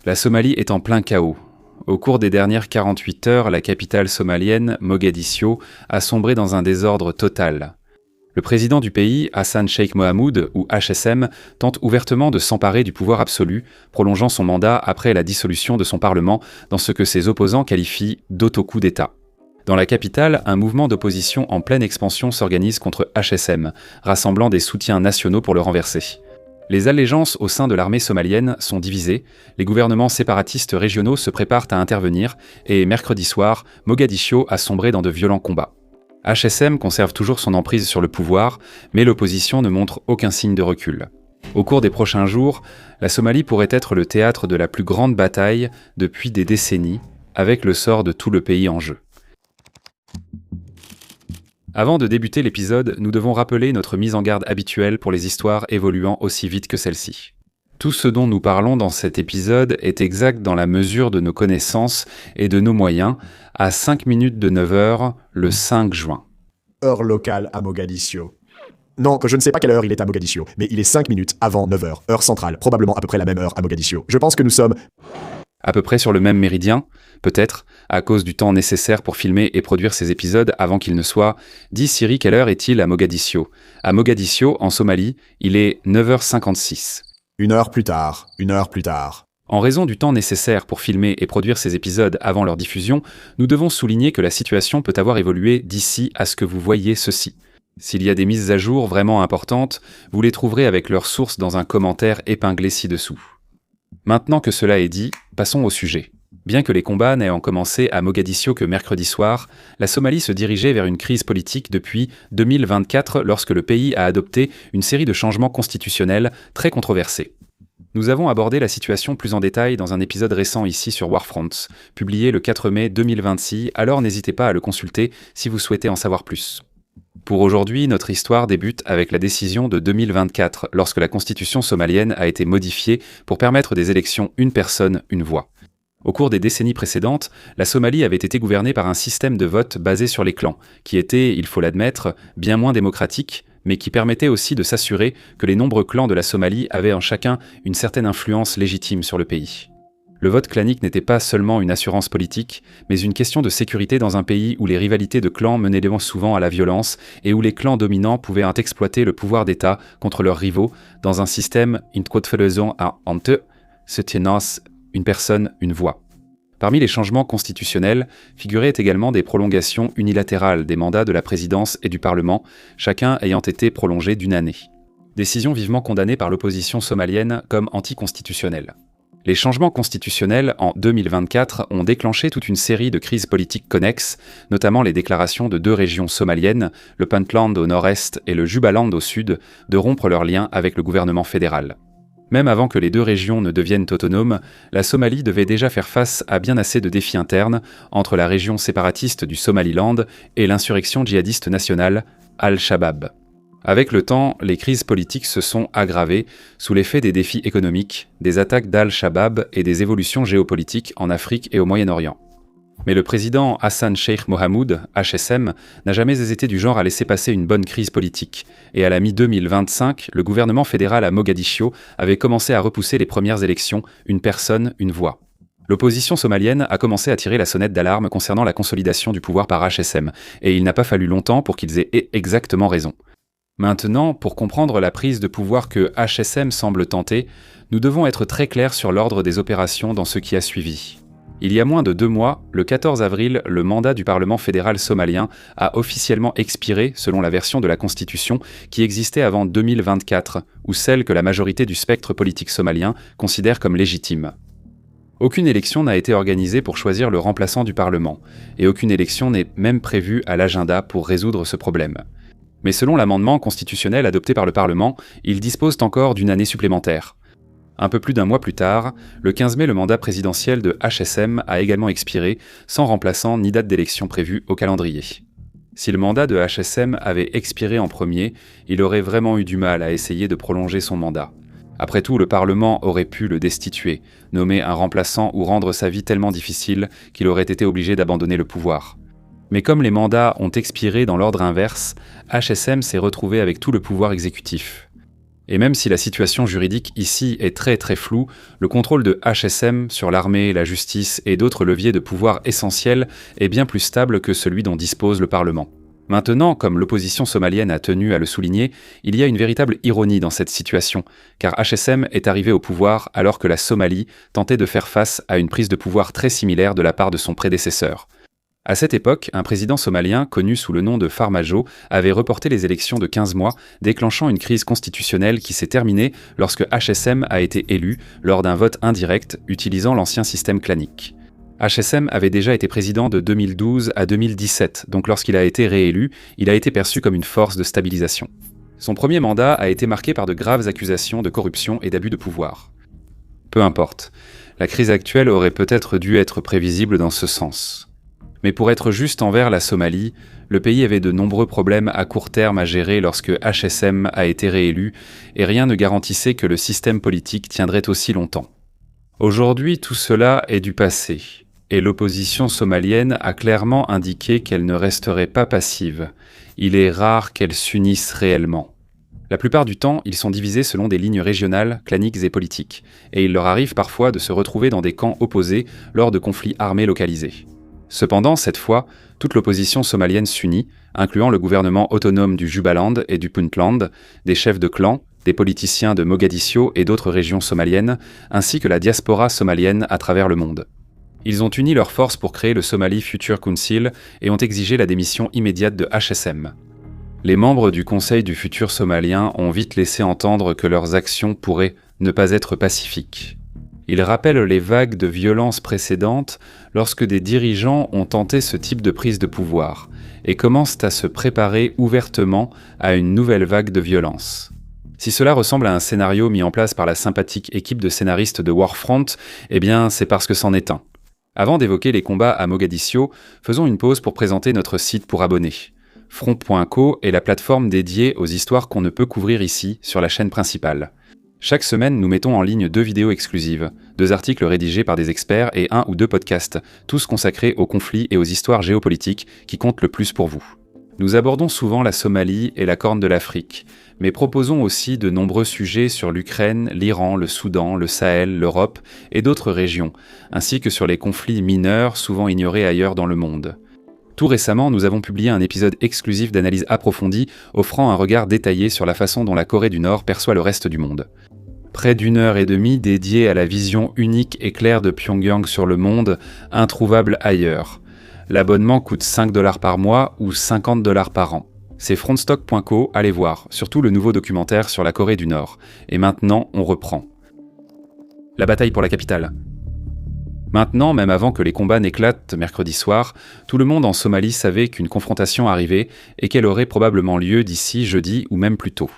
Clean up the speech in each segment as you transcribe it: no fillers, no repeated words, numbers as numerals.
La Somalie est en plein chaos. Au cours des dernières 48 heures, la capitale somalienne, Mogadiscio, a sombré dans un désordre total. Le président du pays, Hassan Sheikh Mohamud, ou HSM, tente ouvertement de s'emparer du pouvoir absolu, prolongeant son mandat après la dissolution de son parlement dans ce que ses opposants qualifient d'autocoup d'État. Dans la capitale, un mouvement d'opposition en pleine expansion s'organise contre HSM, rassemblant des soutiens nationaux pour le renverser. Les allégeances au sein de l'armée somalienne sont divisées, les gouvernements séparatistes régionaux se préparent à intervenir et mercredi soir, Mogadiscio a sombré dans de violents combats. HSM conserve toujours son emprise sur le pouvoir, mais l'opposition ne montre aucun signe de recul. Au cours des prochains jours, la Somalie pourrait être le théâtre de la plus grande bataille depuis des décennies, avec le sort de tout le pays en jeu. Avant de débuter l'épisode, nous devons rappeler notre mise en garde habituelle pour les histoires évoluant aussi vite que celle-ci. Tout ce dont nous parlons dans cet épisode est exact dans la mesure de nos connaissances et de nos moyens, à 5 minutes de 9h, le 5 juin. Heure locale à Mogadiscio. Non, je ne sais pas quelle heure il est à Mogadiscio, mais il est 5 minutes avant 9h, heure centrale, probablement à peu près la même heure à Mogadiscio. Je pense que nous sommes... À peu près sur le même méridien, peut-être, à cause du temps nécessaire pour filmer et produire ces épisodes avant qu'il ne soit « Dis Siri, quelle heure est-il à Mogadiscio ?» À Mogadiscio, en Somalie, il est 9h56. Une heure plus tard. En raison du temps nécessaire pour filmer et produire ces épisodes avant leur diffusion, nous devons souligner que la situation peut avoir évolué d'ici à ce que vous voyez ceci. S'il y a des mises à jour vraiment importantes, vous les trouverez avec leur source dans un commentaire épinglé ci-dessous. Maintenant que cela est dit, passons au sujet. Bien que les combats n'ayant commencé à Mogadiscio que mercredi soir, la Somalie se dirigeait vers une crise politique depuis 2024 lorsque le pays a adopté une série de changements constitutionnels très controversés. Nous avons abordé la situation plus en détail dans un épisode récent ici sur Warfronts, publié le 4 mai 2026, alors n'hésitez pas à le consulter si vous souhaitez en savoir plus. Pour aujourd'hui, notre histoire débute avec la décision de 2024, lorsque la constitution somalienne a été modifiée pour permettre des élections une personne, une voix. Au cours des décennies précédentes, la Somalie avait été gouvernée par un système de vote basé sur les clans, qui était, il faut l'admettre, bien moins démocratique, mais qui permettait aussi de s'assurer que les nombreux clans de la Somalie avaient en chacun une certaine influence légitime sur le pays. Le vote clanique n'était pas seulement une assurance politique, mais une question de sécurité dans un pays où les rivalités de clans menaient souvent à la violence et où les clans dominants pouvaient exploiter le pouvoir d'État contre leurs rivaux dans un système se tenace une personne, une voix. Parmi les changements constitutionnels figuraient également des prolongations unilatérales des mandats de la présidence et du Parlement, chacun ayant été prolongé d'1 année. Décision vivement condamnée par l'opposition somalienne comme anticonstitutionnelle. Les changements constitutionnels en 2024 ont déclenché toute une série de crises politiques connexes, notamment les déclarations de 2 régions somaliennes, le Puntland au nord-est et le Jubaland au sud, de rompre leurs liens avec le gouvernement fédéral. Même avant que les 2 régions ne deviennent autonomes, la Somalie devait déjà faire face à bien assez de défis internes entre la région séparatiste du Somaliland et l'insurrection djihadiste nationale, Al-Shabaab. Avec le temps, les crises politiques se sont aggravées sous l'effet des défis économiques, des attaques d'Al-Shabaab et des évolutions géopolitiques en Afrique et au Moyen-Orient. Mais le président Hassan Sheikh Mohamud, HSM, n'a jamais été du genre à laisser passer une bonne crise politique, et à la mi-2025, le gouvernement fédéral à Mogadiscio avait commencé à repousser les premières élections, une personne, une voix. L'opposition somalienne a commencé à tirer la sonnette d'alarme concernant la consolidation du pouvoir par HSM, et il n'a pas fallu longtemps pour qu'ils aient exactement raison. Maintenant, pour comprendre la prise de pouvoir que HSM semble tenter, nous devons être très clairs sur l'ordre des opérations dans ce qui a suivi. Il y a moins de 2 mois, le 14 avril, le mandat du Parlement fédéral somalien a officiellement expiré selon la version de la Constitution qui existait avant 2024, ou celle que la majorité du spectre politique somalien considère comme légitime. Aucune élection n'a été organisée pour choisir le remplaçant du Parlement, et aucune élection n'est même prévue à l'agenda pour résoudre ce problème. Mais selon l'amendement constitutionnel adopté par le Parlement, ils disposent encore d'1 année supplémentaire. Un peu plus d'1 mois plus tard, le 15 mai, le mandat présidentiel de HSM a également expiré, sans remplaçant ni date d'élection prévue au calendrier. Si le mandat de HSM avait expiré en premier, il aurait vraiment eu du mal à essayer de prolonger son mandat. Après tout, le Parlement aurait pu le destituer, nommer un remplaçant ou rendre sa vie tellement difficile qu'il aurait été obligé d'abandonner le pouvoir. Mais comme les mandats ont expiré dans l'ordre inverse, HSM s'est retrouvé avec tout le pouvoir exécutif. Et même si la situation juridique ici est très très floue, le contrôle de HSM sur l'armée, la justice et d'autres leviers de pouvoir essentiels est bien plus stable que celui dont dispose le Parlement. Maintenant, comme l'opposition somalienne a tenu à le souligner, il y a une véritable ironie dans cette situation, car HSM est arrivé au pouvoir alors que la Somalie tentait de faire face à une prise de pouvoir très similaire de la part de son prédécesseur. À cette époque, un président somalien, connu sous le nom de Farmajo, avait reporté les élections de 15 mois, déclenchant une crise constitutionnelle qui s'est terminée lorsque HSM a été élu lors d'un vote indirect utilisant l'ancien système clanique. HSM avait déjà été président de 2012 à 2017, donc lorsqu'il a été réélu, il a été perçu comme une force de stabilisation. Son premier mandat a été marqué par de graves accusations de corruption et d'abus de pouvoir. Peu importe, la crise actuelle aurait peut-être dû être prévisible dans ce sens. Mais pour être juste envers la Somalie, le pays avait de nombreux problèmes à court terme à gérer lorsque HSM a été réélu, et rien ne garantissait que le système politique tiendrait aussi longtemps. Aujourd'hui, tout cela est du passé, et l'opposition somalienne a clairement indiqué qu'elle ne resterait pas passive. Il est rare qu'elle s'unisse réellement. La plupart du temps, ils sont divisés selon des lignes régionales, claniques et politiques, et il leur arrive parfois de se retrouver dans des camps opposés lors de conflits armés localisés. Cependant, cette fois, toute l'opposition somalienne s'unit, incluant le gouvernement autonome du Jubaland et du Puntland, des chefs de clans, des politiciens de Mogadiscio et d'autres régions somaliennes, ainsi que la diaspora somalienne à travers le monde. Ils ont uni leurs forces pour créer le Somali Future Council et ont exigé la démission immédiate de HSM. Les membres du Conseil du futur somalien ont vite laissé entendre que leurs actions pourraient ne pas être pacifiques. Ils rappellent les vagues de violence précédentes lorsque des dirigeants ont tenté ce type de prise de pouvoir et commencent à se préparer ouvertement à une nouvelle vague de violence. Si cela ressemble à un scénario mis en place par la sympathique équipe de scénaristes de Warfront, eh bien c'est parce que c'en est un. Avant d'évoquer les combats à Mogadiscio, faisons une pause pour présenter notre site pour abonnés. Front.co est la plateforme dédiée aux histoires qu'on ne peut couvrir ici sur la chaîne principale. Chaque semaine, nous mettons en ligne 2 vidéos exclusives, 2 articles rédigés par des experts et 1 ou 2 podcasts, tous consacrés aux conflits et aux histoires géopolitiques qui comptent le plus pour vous. Nous abordons souvent la Somalie et la Corne de l'Afrique, mais proposons aussi de nombreux sujets sur l'Ukraine, l'Iran, le Soudan, le Sahel, l'Europe et d'autres régions, ainsi que sur les conflits mineurs souvent ignorés ailleurs dans le monde. Tout récemment, nous avons publié un épisode exclusif d'analyse approfondie offrant un regard détaillé sur la façon dont la Corée du Nord perçoit le reste du monde. Près d'1h30 dédiée à la vision unique et claire de Pyongyang sur le monde, introuvable ailleurs. L'abonnement coûte $5 par mois ou $50 par an. C'est frontstock.co, allez voir, surtout le nouveau documentaire sur la Corée du Nord. Et maintenant, on reprend. La bataille pour la capitale. Maintenant, même avant que les combats n'éclatent mercredi soir, tout le monde en Somalie savait qu'une confrontation arrivait et qu'elle aurait probablement lieu d'ici jeudi ou même plus tôt.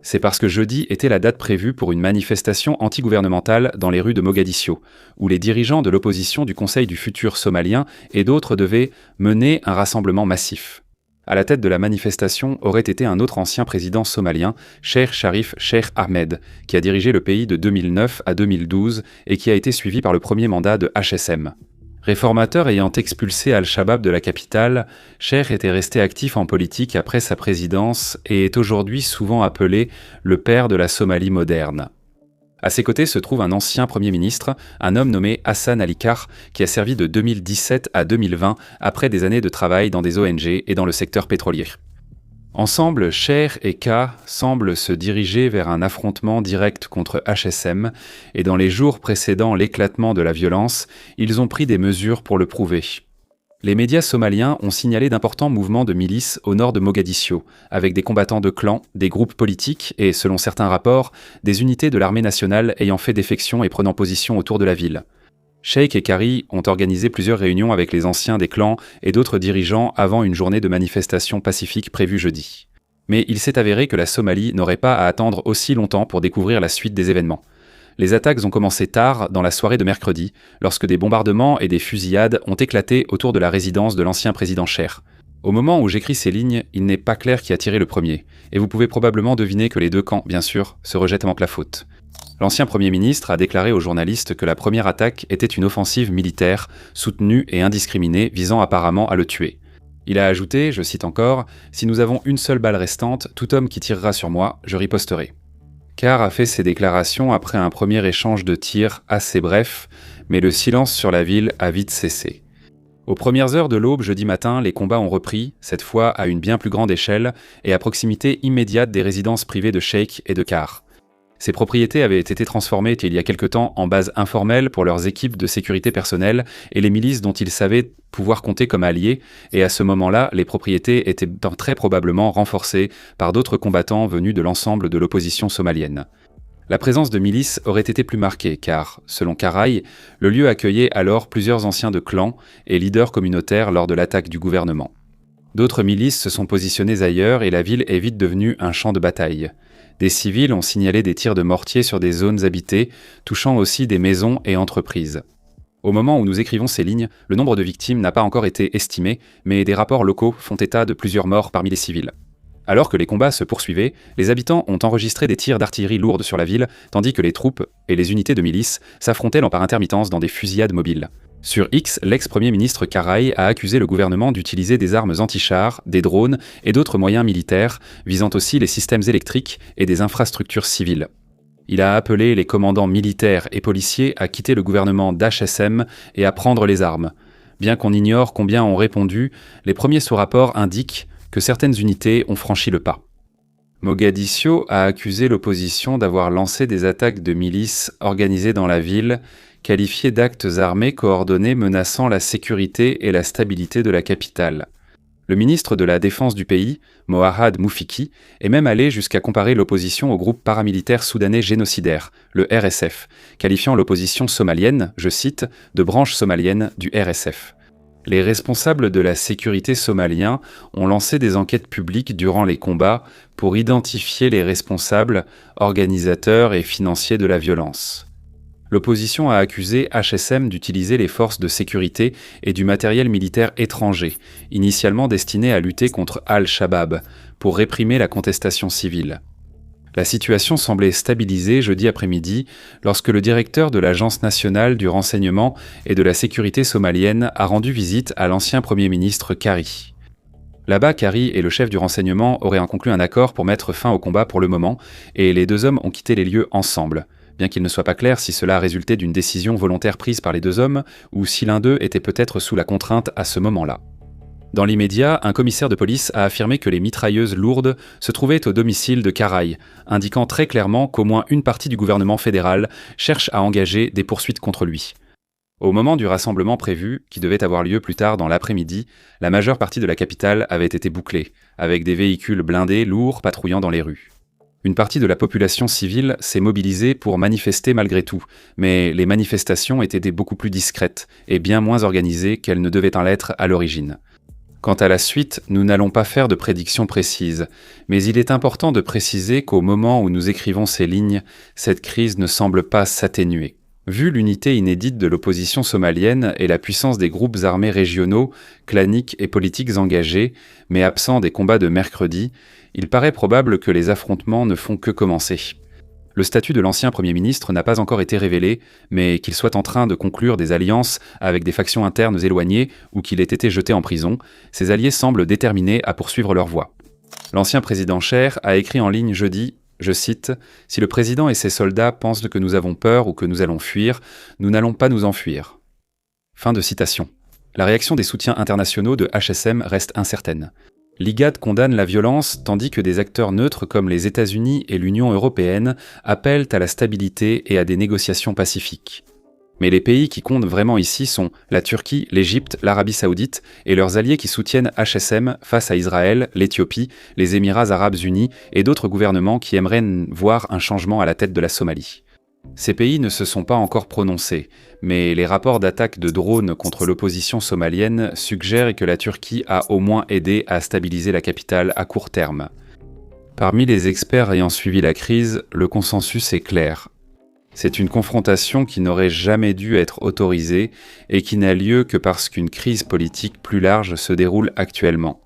C'est parce que jeudi était la date prévue pour une manifestation antigouvernementale dans les rues de Mogadiscio, où les dirigeants de l'opposition du Conseil du futur somalien et d'autres devaient mener un rassemblement massif. À la tête de la manifestation aurait été un autre ancien président somalien, Cheikh Sharif Cheikh Ahmed, qui a dirigé le pays de 2009 à 2012 et qui a été suivi par le premier mandat de HSM. Réformateur ayant expulsé Al-Shabaab de la capitale, Cheikh était resté actif en politique après sa présidence et est aujourd'hui souvent appelé le père de la Somalie moderne. À ses côtés se trouve un ancien Premier ministre, un homme nommé Hassan Ali Kar, qui a servi de 2017 à 2020 après des années de travail dans des ONG et dans le secteur pétrolier. Ensemble, Cheikh et K semblent se diriger vers un affrontement direct contre HSM, et dans les jours précédant l'éclatement de la violence, ils ont pris des mesures pour le prouver. Les médias somaliens ont signalé d'importants mouvements de milices au nord de Mogadiscio, avec des combattants de clans, des groupes politiques et, selon certains rapports, des unités de l'armée nationale ayant fait défection et prenant position autour de la ville. Cheikh et Kari ont organisé plusieurs réunions avec les anciens des clans et d'autres dirigeants avant une journée de manifestation pacifique prévue jeudi. Mais il s'est avéré que la Somalie n'aurait pas à attendre aussi longtemps pour découvrir la suite des événements. Les attaques ont commencé tard dans la soirée de mercredi, lorsque des bombardements et des fusillades ont éclaté autour de la résidence de l'ancien président Cheikh. Au moment où j'écris ces lignes, il n'est pas clair qui a tiré le premier, et vous pouvez probablement deviner que les deux camps, bien sûr, se rejettent manque la faute. L'ancien Premier ministre a déclaré aux journalistes que la première attaque était une offensive militaire, soutenue et indiscriminée, visant apparemment à le tuer. Il a ajouté, je cite encore, « Si nous avons une seule balle restante, tout homme qui tirera sur moi, je riposterai ». Carr a fait ses déclarations après un premier échange de tirs assez bref, mais le silence sur la ville a vite cessé. Aux premières heures de l'aube jeudi matin, les combats ont repris, cette fois à une bien plus grande échelle et à proximité immédiate des résidences privées de Sheikh et de Carr. Ces propriétés avaient été transformées il y a quelque temps en bases informelles pour leurs équipes de sécurité personnelle et les milices dont ils savaient pouvoir compter comme alliés, et à ce moment-là, les propriétés étaient très probablement renforcées par d'autres combattants venus de l'ensemble de l'opposition somalienne. La présence de milices aurait été plus marquée car, selon Karaï, le lieu accueillait alors plusieurs anciens de clans et leaders communautaires lors de l'attaque du gouvernement. D'autres milices se sont positionnées ailleurs et la ville est vite devenue un champ de bataille. Des civils ont signalé des tirs de mortier sur des zones habitées, touchant aussi des maisons et entreprises. Au moment où nous écrivons ces lignes, le nombre de victimes n'a pas encore été estimé, mais des rapports locaux font état de plusieurs morts parmi les civils. Alors que les combats se poursuivaient, les habitants ont enregistré des tirs d'artillerie lourde sur la ville, tandis que les troupes et les unités de milices s'affrontaient par intermittence dans des fusillades mobiles. Sur X, l'ex-premier ministre Karaï a accusé le gouvernement d'utiliser des armes anti-chars, des drones et d'autres moyens militaires, visant aussi les systèmes électriques et des infrastructures civiles. Il a appelé les commandants militaires et policiers à quitter le gouvernement d'HSM et à prendre les armes. Bien qu'on ignore combien ont répondu, les premiers sous-rapports indiquent que certaines unités ont franchi le pas. Mogadiscio a accusé l'opposition d'avoir lancé des attaques de milices organisées dans la ville, qualifiées d'actes armés coordonnés menaçant la sécurité et la stabilité de la capitale. Le ministre de la Défense du pays, Moahad Moufiki, est même allé jusqu'à comparer l'opposition au groupe paramilitaire soudanais génocidaire, le RSF, qualifiant l'opposition somalienne, je cite, de branche somalienne du RSF. Les responsables de la sécurité somaliens ont lancé des enquêtes publiques durant les combats pour identifier les responsables, organisateurs et financiers de la violence. L'opposition a accusé HSM d'utiliser les forces de sécurité et du matériel militaire étranger, initialement destiné à lutter contre Al-Shabaab, pour réprimer la contestation civile. La situation semblait stabilisée jeudi après-midi lorsque le directeur de l'Agence nationale du renseignement et de la sécurité somalienne a rendu visite à l'ancien Premier ministre Kari. Là-bas, Kari et le chef du renseignement auraient conclu un accord pour mettre fin au combat pour le moment, et les deux hommes ont quitté les lieux ensemble, bien qu'il ne soit pas clair si cela a résulté d'une décision volontaire prise par les deux hommes ou si l'un d'eux était peut-être sous la contrainte à ce moment-là. Dans l'immédiat, un commissaire de police a affirmé que les mitrailleuses lourdes se trouvaient au domicile de Karaï, indiquant très clairement qu'au moins une partie du gouvernement fédéral cherche à engager des poursuites contre lui. Au moment du rassemblement prévu, qui devait avoir lieu plus tard dans l'après-midi, la majeure partie de la capitale avait été bouclée, avec des véhicules blindés lourds patrouillant dans les rues. Une partie de la population civile s'est mobilisée pour manifester malgré tout, mais les manifestations étaient beaucoup plus discrètes et bien moins organisées qu'elles ne devaient en l'être à l'origine. Quant à la suite, nous n'allons pas faire de prédictions précises, mais il est important de préciser qu'au moment où nous écrivons ces lignes, cette crise ne semble pas s'atténuer. Vu l'unité inédite de l'opposition somalienne et la puissance des groupes armés régionaux, claniques et politiques engagés, mais absents des combats de mercredi, il paraît probable que les affrontements ne font que commencer. Le statut de l'ancien Premier ministre n'a pas encore été révélé, mais qu'il soit en train de conclure des alliances avec des factions internes éloignées ou qu'il ait été jeté en prison, ses alliés semblent déterminés à poursuivre leur voie. L'ancien président Cher a écrit en ligne jeudi, je cite, « Si le président et ses soldats pensent que nous avons peur ou que nous allons fuir, nous n'allons pas nous enfuir. » Fin de citation. La réaction des soutiens internationaux de HSM reste incertaine. L'IGAD condamne la violence tandis que des acteurs neutres comme les États-Unis et l'Union européenne appellent à la stabilité et à des négociations pacifiques. Mais les pays qui comptent vraiment ici sont la Turquie, l'Égypte, l'Arabie Saoudite et leurs alliés qui soutiennent HSM face à Israël, l'Éthiopie, les Émirats arabes unis et d'autres gouvernements qui aimeraient voir un changement à la tête de la Somalie. Ces pays ne se sont pas encore prononcés, mais les rapports d'attaques de drones contre l'opposition somalienne suggèrent que la Turquie a au moins aidé à stabiliser la capitale à court terme. Parmi les experts ayant suivi la crise, le consensus est clair. C'est une confrontation qui n'aurait jamais dû être autorisée et qui n'a lieu que parce qu'une crise politique plus large se déroule actuellement.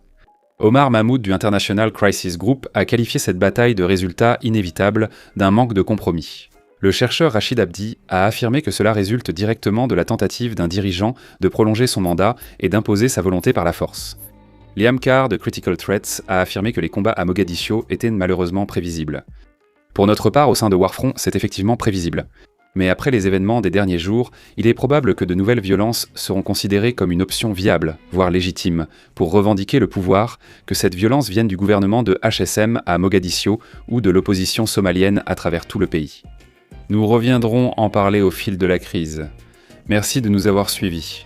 Omar Mahmoud du International Crisis Group a qualifié cette bataille de résultat inévitable d'un manque de compromis. Le chercheur Rachid Abdi a affirmé que cela résulte directement de la tentative d'un dirigeant de prolonger son mandat et d'imposer sa volonté par la force. Liam Carr de Critical Threats a affirmé que les combats à Mogadiscio étaient malheureusement prévisibles. Pour notre part, au sein de Warfront, c'est effectivement prévisible. Mais après les événements des derniers jours, il est probable que de nouvelles violences seront considérées comme une option viable, voire légitime, pour revendiquer le pouvoir, que cette violence vienne du gouvernement de HSM à Mogadiscio ou de l'opposition somalienne à travers tout le pays. Nous reviendrons en parler au fil de la crise. Merci de nous avoir suivis.